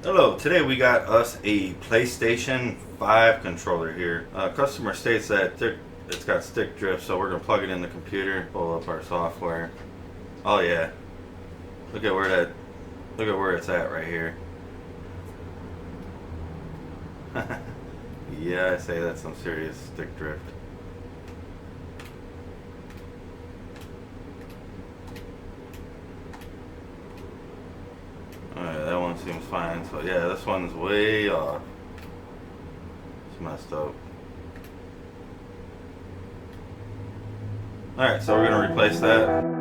Hello, today we got us a PlayStation 5 controller here. Customer states that it's got stick drift, so we're going to plug it in the computer, pull up our software. Oh yeah, look at where it's at right here. Yeah, I say that's some serious stick drift. Alright, that one seems fine. So yeah, this one's way off. It's messed up. Alright, so we're gonna replace that.